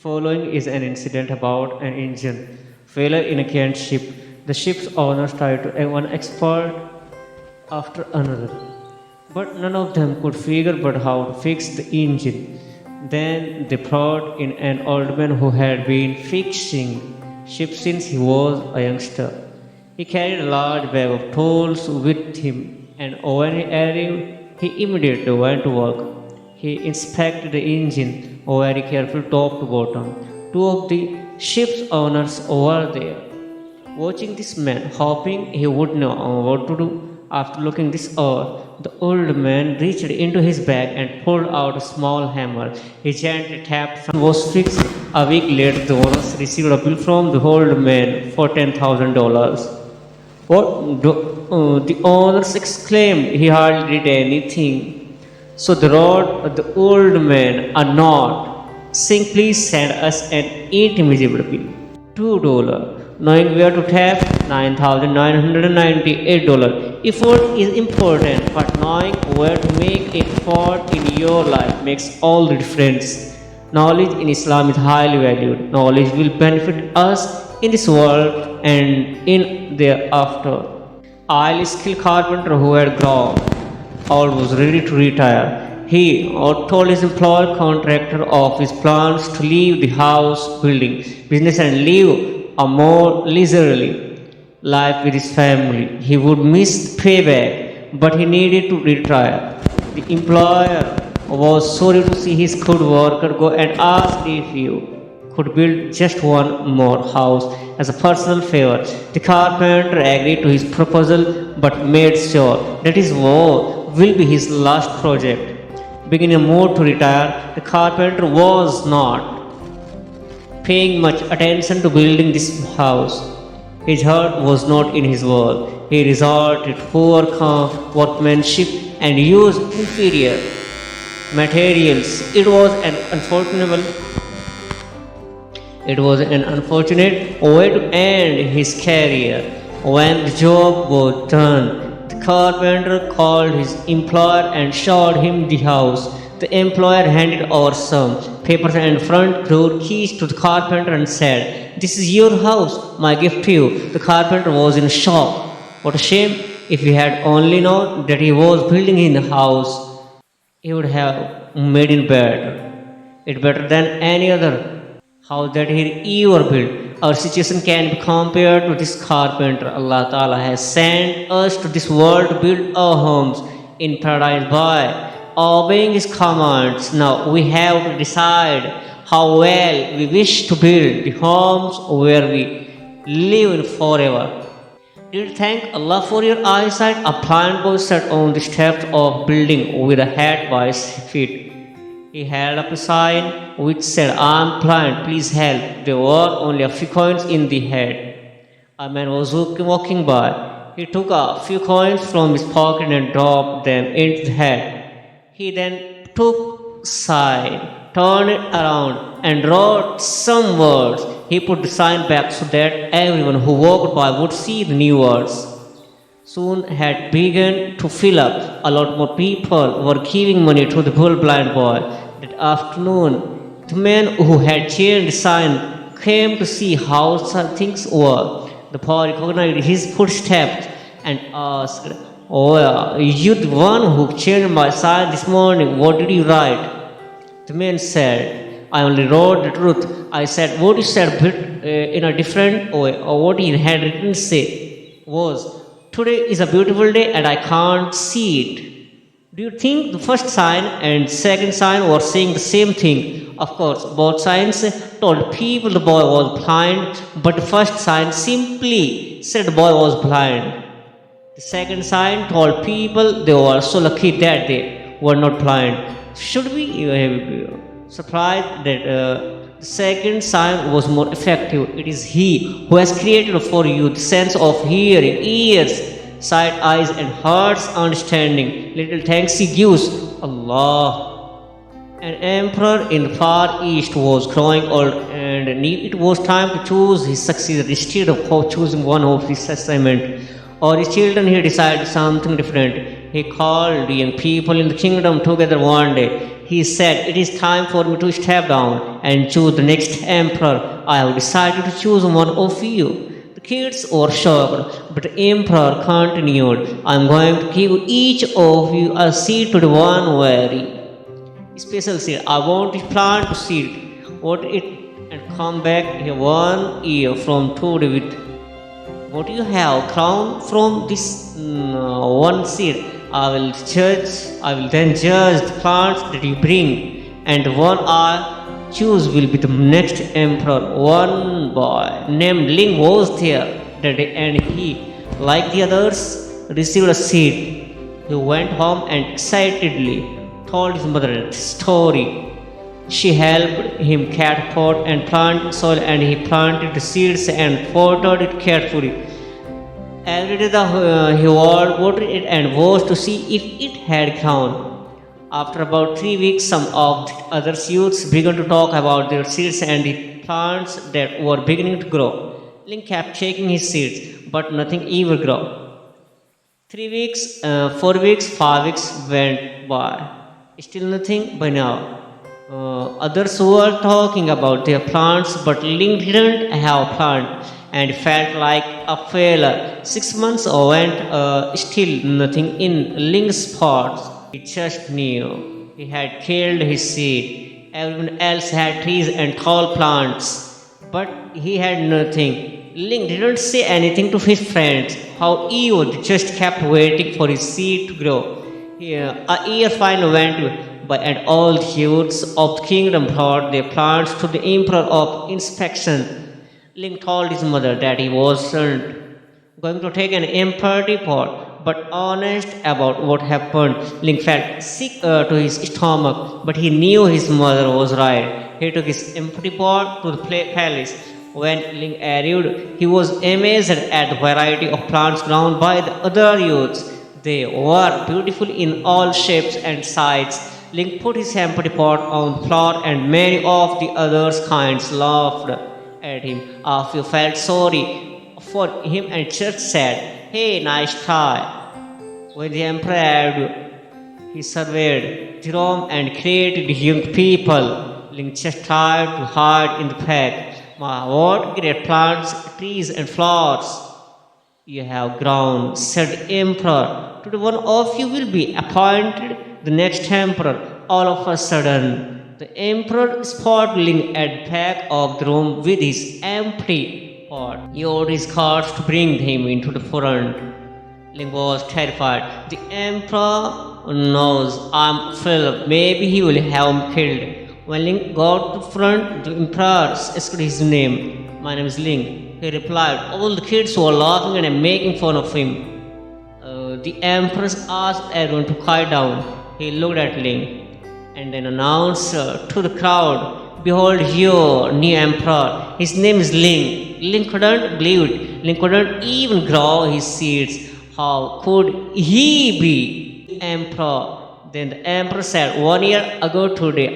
Following is an incident about an engine failure in a canned ship. The ship's owners tried to one expert after another, but none of them could figure out how to fix the engine. Then they brought in an old man who had been fixing ships since he was a youngster. He carried a large bag of tools with him, and when he arrived, he immediately went to work. He inspected the engine very carefully top to bottom. Two of the ship's owners were there, watching this man, hoping he would know what to do. After looking this over, the old man reached into his bag and pulled out a small hammer. He gently tapped and was fixed. A week later, the owners received a bill from the old man for $10,000. The owners exclaimed he hardly did anything. So they wrote the old man a note saying, "Please send us an invisible bill, $2. Knowing where to tap, $9,998. Effort is important, but knowing where to make effort in your life makes all the difference. Knowledge in Islam is highly valued. Knowledge will benefit us in this world and in thereafter." A highly skilled carpenter who had grown old was ready to retire. He told his employer contractor of his plans to leave the house building business and live a more leisurely life with his family. He would miss the payback, but he needed to retire. The employer was sorry to see his good worker go and asked if he could build just one more house as a personal favor. The carpenter agreed to his proposal but made sure that his work will be his last project. Beginning a mood to retire, the carpenter was not paying much attention to building this house. His heart was not in his work. He resorted to poor workmanship and used inferior materials. It was an unfortunate way to end his career. When the job was done, the carpenter called his employer and showed him the house. The employer handed over some papers and front door keys to the carpenter and said, "This is your house, my gift to you." The carpenter was in shock. What a shame! If he had only known that he was building in the house, he would have made it better than any other house that he ever built. Our situation can be compared to this carpenter. Allah Ta'ala has sent us to this world to build our homes in paradise by obeying His commands. Now we have to decide how well we wish to build the homes where we live in forever. Did you thank Allah for your eyesight? A blind boy sat on the steps of building with a hat by his feet. He held up a sign which said, "I am blind, please help." There were only a few coins in the hat. A man was walking by. He took a few coins from his pocket and dropped them into the hat. He then took sign, turned it around, and wrote some words. He put the sign back so that everyone who walked by would see the new words. Soon had begun to fill up. A lot more people were giving money to the blind boy. That afternoon, the man who had changed the sign came to see how things were. The boy recognized his footsteps and asked, "Oh, you the one who changed my sign this morning? What did you write?" The man said, "I only wrote the truth. I said what you said in a different way, or what he had written say was, 'Today is a beautiful day and I can't see it.'" Do you think the first sign and second sign were saying the same thing? Of course, both signs told people the boy was blind, but the first sign simply said the boy was blind. The second sign told people they were so lucky that they were not blind. Should we be surprised that the second sign was more effective? It is He who has created for you the sense of hearing, ears, sight, eyes, and heart's understanding. Little thanks He gives. Allah. An emperor in the far east was growing old and knew it was time to choose his successor. Instead of choosing one of his assignment or his children, he decided something different. He called young people in the kingdom together one day. he said, "It is time for me to step down and choose the next emperor. I have decided to choose one of you." The kids were shocked, but the emperor continued, "I am going to give each of you a seed to the one very special seed. I want to plant a seed, water it, and come back here 1 year from today with what you have grown from this one seed. I will then judge the plants that you bring, and the one I choose will be the next emperor." One boy named Ling was there that day, and he, like the others, received a seed. He went home and excitedly told his mother the story. She helped him cut pot and plant soil, and he planted the seeds and watered it carefully. Every day he watered it and watched to see if it had grown. After about 3 weeks, some of the other youths began to talk about their seeds and the plants that were beginning to grow. Ling kept checking his seeds, but nothing ever grew. 3 weeks, 4 weeks, 5 weeks went by. Still nothing by now. Others were talking about their plants, but Ling didn't have a plant and felt like a failure. 6 months went, still nothing in Ling's spots. He just knew he had killed his seed. Everyone else had trees and tall plants, but he had nothing. Ling didn't say anything to his friends. How they just kept waiting for his seed to grow. A year finally went by, and all the youths of the kingdom brought their plants to the emperor of inspection. Ling told his mother that he wasn't going to take an empty pot, but honest about what happened. Ling felt sick to his stomach, but he knew his mother was right. He took his empty pot to the palace. When Ling arrived, he was amazed at the variety of plants grown by the other youths. They were beautiful in all shapes and sizes. Ling put his empty pot on the floor, and many of the other kinds laughed at him. A few felt sorry for him and just said, "Hey, nice try." When the emperor arrived, he surveyed the room and created young people. Ling just tried to hide in the pack. "What great plants, trees, and flowers you have grown," said the emperor. "Today one of you will be appointed the next emperor." All of a sudden, the emperor spotted Ling at the back of the room with his empty pot. He ordered his guards to bring him into the front. Ling was terrified. "The emperor knows I'm Philip. Maybe he will have me killed." When Ling got to the front, the emperor asked his name. "My name is Ling," he replied. All the kids were laughing and making fun of him. The emperor asked everyone to quiet down. He looked at Ling and then announced to the crowd, "Behold your new emperor. His name is Ling." Ling couldn't believe it. Ling couldn't even grow his seeds. How could he be emperor? Then the emperor said, "1 year ago today,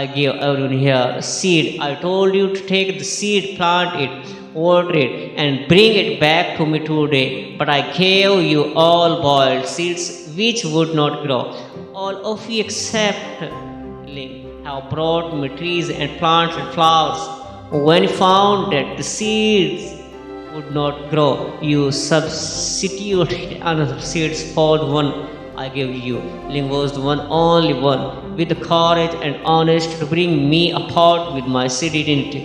I gave everyone here a seed. I told you to take the seed, plant it, water it, and bring it back to me today. But I gave you all boiled seeds which would not grow. All of you except Ling have brought me trees and plants and flowers. When you found that the seeds would not grow, you substituted another seeds for the one I gave you." Ling was the only one with the courage and honesty to bring me a pot with my seed identity.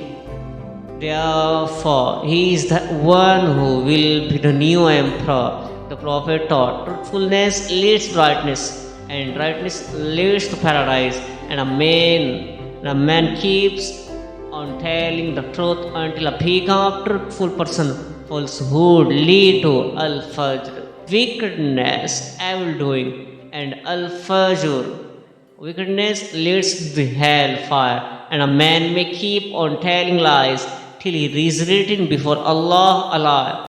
Therefore, he is the one who will be the new emperor. The prophet taught, "Truthfulness leads to rightness, and rightness leads to paradise. And a man keeps on telling the truth until a become a truthful person. Falsehood lead to al-fajr, wickedness, evil doing, and al-fajr, wickedness, leads to the hellfire. And a man may keep on telling lies till he is written before Allah alive."